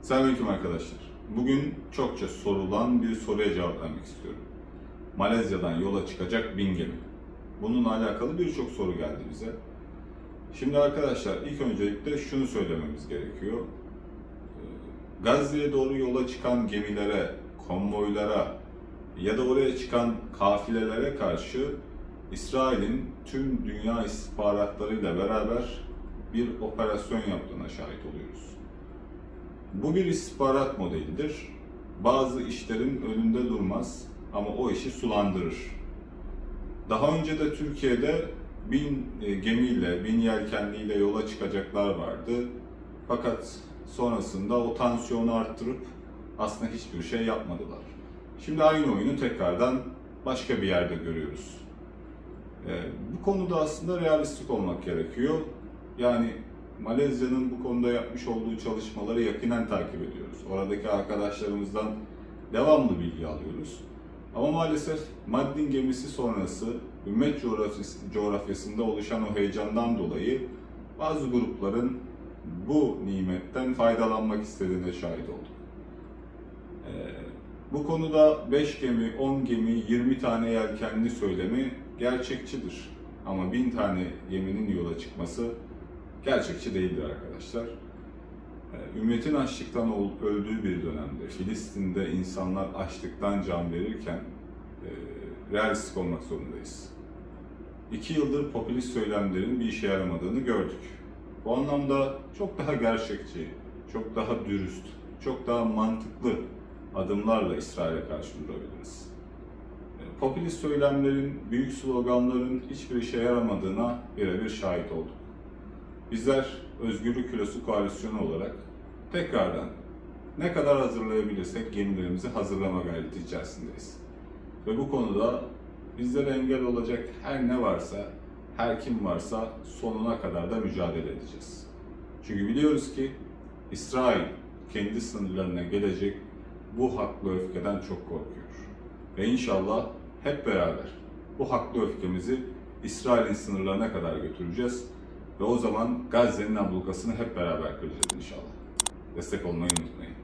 Selamünaleyküm arkadaşlar. Bugün çokça sorulan bir soruya cevap vermek istiyorum. Malezya'dan yola çıkacak 1000 gemi. Bununla alakalı birçok soru geldi bize. Şimdi arkadaşlar ilk öncelikle şunu söylememiz gerekiyor. Gazze'ye doğru yola çıkan gemilere, konvoylara ya da oraya çıkan kafilelere karşı İsrail'in tüm dünya istihbaratlarıyla beraber bir operasyon yaptığına şahit oluyoruz. Bu bir istihbarat modelidir. Bazı işlerin önünde durmaz ama o işi sulandırır. Daha önce de Türkiye'de 1000 gemiyle, 1000 yelkenliyle yola çıkacaklar vardı. Fakat sonrasında o tansiyonu arttırıp aslında hiçbir şey yapmadılar. Şimdi aynı oyunu tekrardan başka bir yerde görüyoruz. Bu konuda aslında realistik olmak gerekiyor. Yani Malezya'nın bu konuda yapmış olduğu çalışmaları yakinen takip ediyoruz. Oradaki arkadaşlarımızdan devamlı bilgi alıyoruz. Ama maalesef Mardin gemisi sonrası ümmet coğrafyasında oluşan o heyecandan dolayı bazı grupların bu nimetten faydalanmak istediğine şahit olduk. Bu konuda 5 gemi, 10 gemi, 20 tane yelkenli söylemi gerçekçidir. Ama 1000 tane geminin yola çıkması gerçekçi değildir arkadaşlar. Ümmetin açlıktan öldüğü bir dönemde, Filistin'de insanlar açlıktan can verirken realistik olmak zorundayız. 2 yıldır popülist söylemlerin bir işe yaramadığını gördük. Bu anlamda çok daha gerçekçi, çok daha dürüst, çok daha mantıklı adımlarla İsrail'e karşı durabiliriz. Popülist söylemlerin, büyük sloganların hiçbir işe yaramadığına birebir şahit olduk. Bizler Özgürlük Kilosu Koalisyonu olarak tekrardan ne kadar hazırlayabilirsek gemilerimizi hazırlama gayreti içerisindeyiz. Ve bu konuda bizlere engel olacak her ne varsa, her kim varsa sonuna kadar da mücadele edeceğiz. Çünkü biliyoruz ki İsrail kendi sınırlarına gelecek bu haklı öfkeden çok korkuyor. Ve inşallah hep beraber bu haklı öfkemizi İsrail'in sınırlarına kadar götüreceğiz. Ve o zaman Gazze'nin ablukasını hep beraber kıracağız inşallah. Destek olmayı unutmayın.